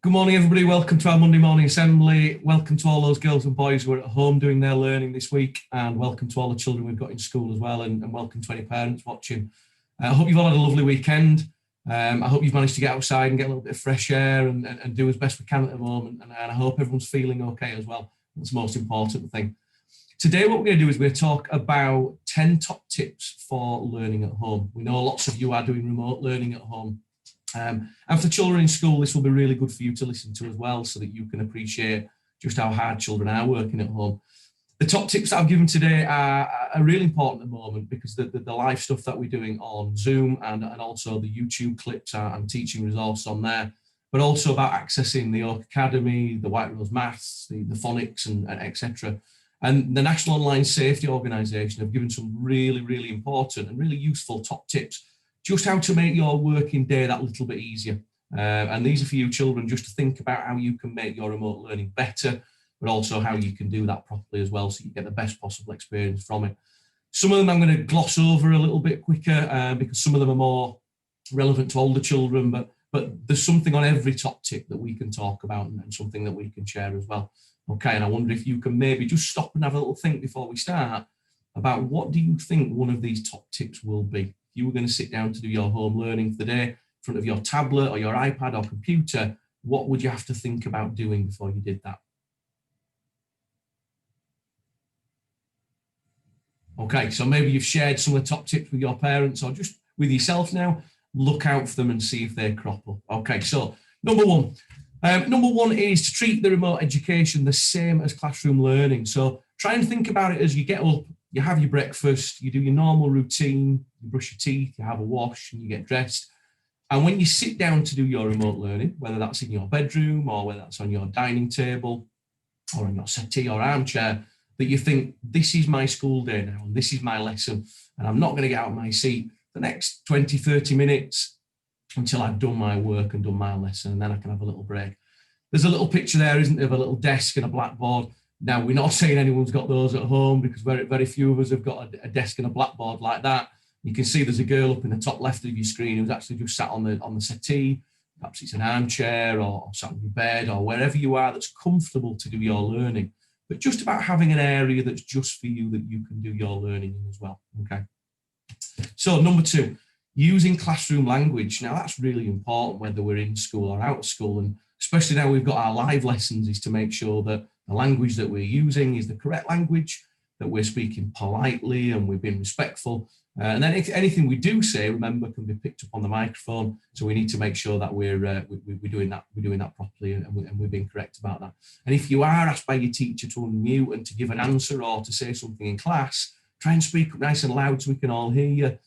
Good morning, everybody. Welcome to our Monday morning assembly. Welcome to all those girls and boys who are at home doing their learning this week, and welcome to all the children we've got in school as well, and welcome to any parents watching. I hope you've all had a lovely weekend. I hope you've managed to get outside and get a little bit of fresh air and do as best we can at the moment, and I hope everyone's feeling okay as well. That's the most important thing. Today, what we're going to do is we're going to talk about 10 top tips for learning at home. We know lots of you are doing remote learning at home. And for children in school, this will be really good for you to listen to as well, so that you can appreciate just how hard children are working at home. The top tips that I've given today are really important at the moment, because the live stuff that we're doing on Zoom and also the YouTube clips and teaching resources on there, but also about accessing the Oak Academy, the White Rose Maths, the phonics and etc. And the National Online Safety Organisation have given some really, really important and really useful top tips, just how to make your working day that little bit easier. And these are for you children, just to think about how you can make your remote learning better, but also how you can do that properly as well, so you get the best possible experience from it. Some of them I'm going to gloss over a little bit quicker because some of them are more relevant to older children, but there's something on every top tip that we can talk about and something that we can share as well. Okay, and I wonder if you can maybe just stop and have a little think before we start about what do you think one of these top tips will be. If you were going to sit down to do your home learning for the day in front of your tablet or your iPad or computer, what would you have to think about doing before you did that? Okay, so maybe you've shared some of the top tips with your parents or just with yourself now. Look out for them and see if they crop up. Okay, so number one is to treat the remote education the same as classroom learning. So try and think about it as you get up, you have your breakfast, you do your normal routine, you brush your teeth, you have a wash and you get dressed. And when you sit down to do your remote learning, whether that's in your bedroom or whether that's on your dining table or on your settee or armchair, that you think, this is my school day now and this is my lesson, and I'm not going to get out of my seat the next 20, 30 minutes until I've done my work and done my lesson, and then I can have a little break. There's a little picture there, isn't there, of a little desk and a blackboard. Now, we're not saying anyone's got those at home, because very, very few of us have got a desk and a blackboard like that. You can see there's a girl up in the top left of your screen who's actually just sat on the settee. Perhaps it's an armchair or sat on your bed or wherever you are that's comfortable to do your learning. But just about having an area that's just for you that you can do your learning in as well. Okay. So number two, using classroom language. Now, that's really important whether we're in school or out of school, and especially now we've got our live lessons, is to make sure that the language that we're using is the correct language, that we're speaking politely and we're being respectful. And then anything we do say, remember, can be picked up on the microphone. So we need to make sure that we're doing that properly, and we're being correct about that. And if you are asked by your teacher to unmute and to give an answer or to say something in class, try and speak up nice and loud so we can all hear you.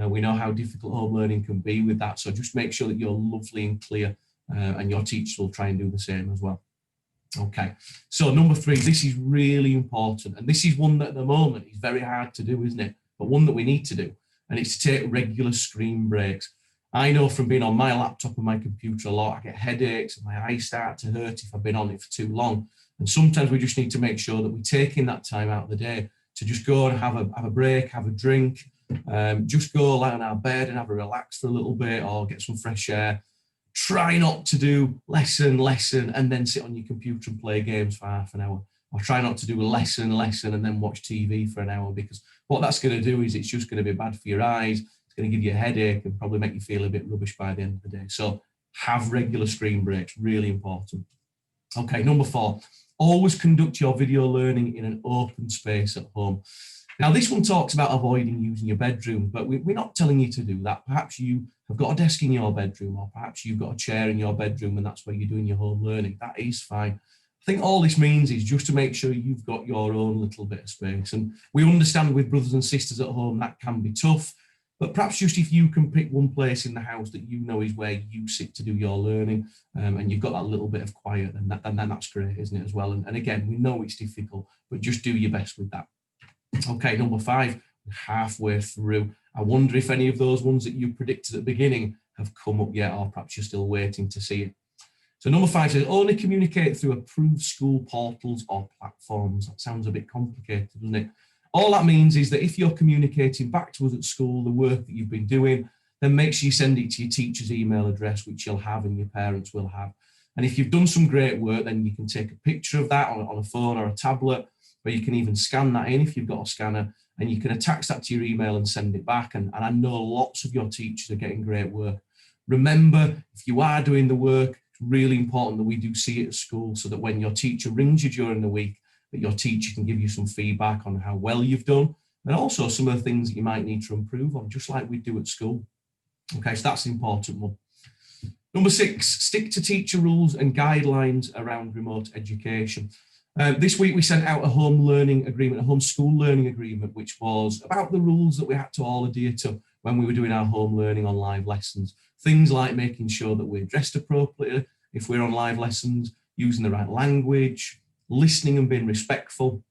We know how difficult home learning can be with that. So just make sure that you're lovely and clear, and your teachers will try and do the same as well. Okay, so number three, this is really important, and this is one that at the moment is very hard to do, isn't it? But one that we need to do, and it's to take regular screen breaks. I know from being on my laptop and my computer a lot, I get headaches and my eyes start to hurt if I've been on it for too long. And sometimes we just need to make sure that we're taking that time out of the day to just go and have a break, have a drink, just go lie on our bed and have a relax for a little bit or get some fresh air. Try not to do lesson, and then sit on your computer and play games for half an hour. Or try not to do a lesson, and then watch TV for an hour, because what that's going to do is it's just going to be bad for your eyes. It's going to give you a headache and probably make you feel a bit rubbish by the end of the day. So have regular screen breaks, really important. Okay, number four, always conduct your video learning in an open space at home. Now, this one talks about avoiding using your bedroom, but we're not telling you to do that. Perhaps you have got a desk in your bedroom, or perhaps you've got a chair in your bedroom and that's where you're doing your home learning. That is fine. I think all this means is just to make sure you've got your own little bit of space. And we understand with brothers and sisters at home that can be tough, but perhaps just if you can pick one place in the house that you know is where you sit to do your learning, and you've got that little bit of quiet, then that's great, isn't it, as well? And again, we know it's difficult, but just do your best with that. Okay, number five, halfway through. I wonder if any of those ones that you predicted at the beginning have come up yet, or perhaps you're still waiting to see it. So number five says, only communicate through approved school portals or platforms. That sounds a bit complicated, doesn't it? All that means is that if you're communicating back to us at school the work that you've been doing, then make sure you send it to your teacher's email address, which you'll have and your parents will have. And if you've done some great work, then you can take a picture of that on a phone or a tablet, or you can even scan that in if you've got a scanner, and you can attach that to your email and send it back. And I know lots of your teachers are getting great work. Remember, if you are doing the work, it's really important that we do see it at school, so that when your teacher rings you during the week, that your teacher can give you some feedback on how well you've done, and also some of the things that you might need to improve on, just like we do at school. Okay, so that's an important one. Number 6, stick to teacher rules and guidelines around remote education. This week we sent out a home learning agreement, a home school learning agreement, which was about the rules that we had to all adhere to when we were doing our home learning on live lessons. Things like making sure that we're dressed appropriately if we're on live lessons, using the right language, listening and being respectful.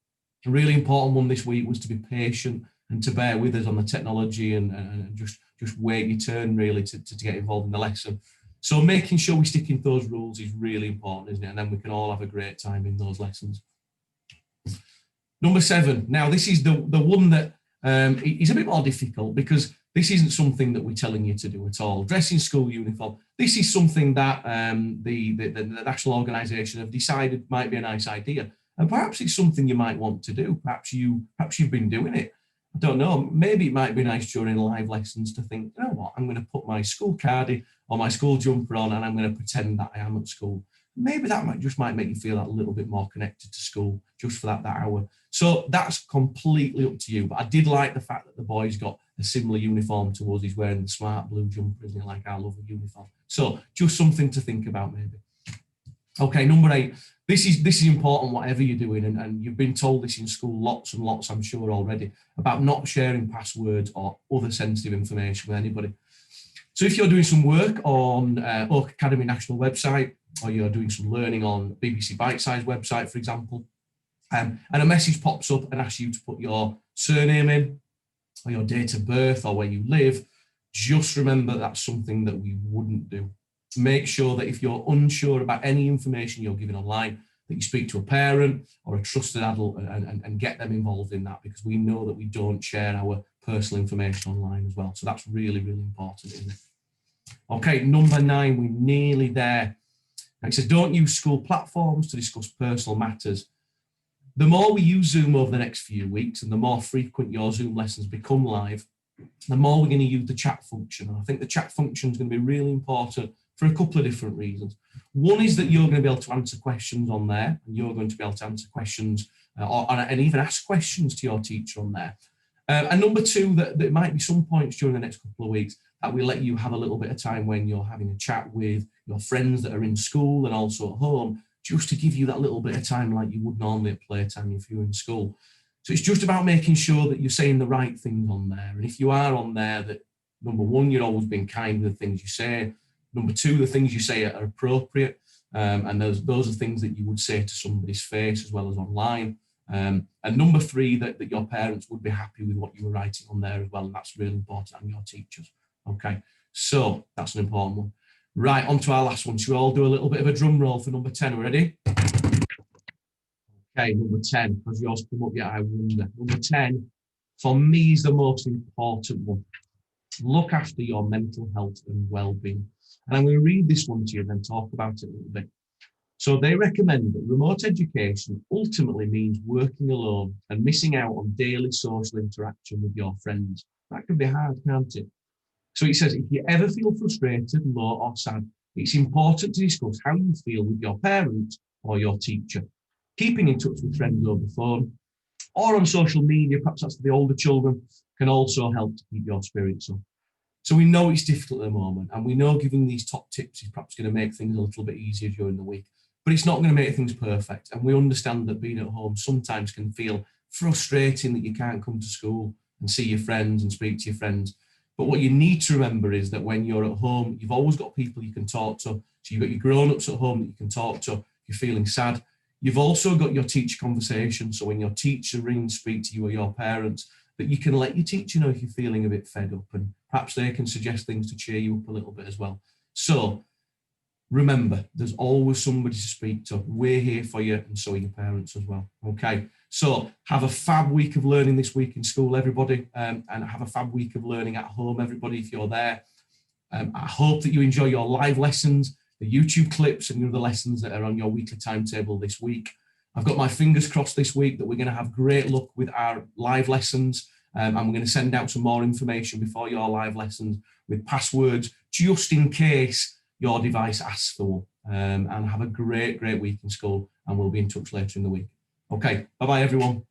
A really important one this week was to be patient and to bear with us on the technology and just wait your turn really to get involved in the lesson. So making sure we stick in those rules is really important, isn't it? And then we can all have a great time in those lessons. Number 7. Now, this is the one that is a bit more difficult, because this isn't something that we're telling you to do at all. Dressing school uniform. This is something that the national organisation have decided might be a nice idea. And perhaps it's something you might want to do. Perhaps you've been doing it. I don't know. Maybe it might be nice during live lessons to think, you know what, I'm going to put my school cardie or my school jumper on, and I'm going to pretend that I am at school. Maybe that might make you feel a little bit more connected to school just for that hour. So that's completely up to you. But I did like the fact that the boy's got a similar uniform to us. He's wearing the smart blue jumper, isn't he, like our lovely uniform. So just something to think about maybe. Okay, number 8. This is important whatever you're doing, and you've been told this in school lots and lots, I'm sure already, about not sharing passwords or other sensitive information with anybody. So if you're doing some work on Oak Academy National website, or you're doing some learning on BBC Bite Size website, for example, and a message pops up and asks you to put your surname in, or your date of birth, or where you live, just remember that's something that we wouldn't do. Make sure that if you're unsure about any information you're giving online, that you speak to a parent or a trusted adult and get them involved in that, because we know that we don't share our personal information online as well. So that's really, really important, isn't it? Okay, number 9, we're nearly there. It says, don't use school platforms to discuss personal matters. The more we use Zoom over the next few weeks, and the more frequent your Zoom lessons become live, the more we're going to use the chat function. And I think the chat function is going to be really important for a couple of different reasons. One is that you're going to be able to answer questions on there, and you're going to be able to answer questions and even ask questions to your teacher on there. And number 2, that there might be some points during the next couple of weeks that we let you have a little bit of time when you're having a chat with your friends that are in school and also at home, just to give you that little bit of time like you would normally at playtime if you were in school. So it's just about making sure that you're saying the right things on there. And if you are on there, that number 1, you're always being kind with the things you say. Number 2, the things you say are appropriate. And those are things that you would say to somebody's face as well as online. And number 3, that your parents would be happy with what you were writing on there as well. And that's really important, and your teachers. Okay, so that's an important one. Right, on to our last one. Should we all do a little bit of a drum roll for number 10? Are we ready? Okay, number 10. Has yours come up yet? I wonder. Number 10, for me, is the most important one. Look after your mental health and well-being. And I'm going to read this one to you and then talk about it a little bit. So they recommend that remote education ultimately means working alone and missing out on daily social interaction with your friends. That can be hard, can't it? So it says, if you ever feel frustrated, low or sad, it's important to discuss how you feel with your parents or your teacher. Keeping in touch with friends over the phone or on social media, perhaps that's for the older children, can also help to keep your spirits up. So we know it's difficult at the moment, and we know giving these top tips is perhaps going to make things a little bit easier during the week, but it's not going to make things perfect. And we understand that being at home sometimes can feel frustrating, that you can't come to school and see your friends and speak to your friends. But what you need to remember is that when you're at home, you've always got people you can talk to. So you've got your grown-ups at home that you can talk to if you're feeling sad. You've also got your teacher conversation. So when your teacher rings, speak to you or your parents, that you can let your teacher know if you're feeling a bit fed up, and perhaps they can suggest things to cheer you up a little bit as well. So remember, there's always somebody to speak to. We're here for you, and so are your parents as well. Okay, so have a fab week of learning this week in school, everybody, and have a fab week of learning at home, everybody, if you're there. I hope that you enjoy your live lessons. the YouTube clips and the other lessons that are on your weekly timetable this week. I've got my fingers crossed this week that we're going to have great luck with our live lessons, and we're going to send out some more information before your live lessons with passwords, just in case your device asks for one. And have a great week in school, and we'll be in touch later in the week. Okay, bye-bye everyone.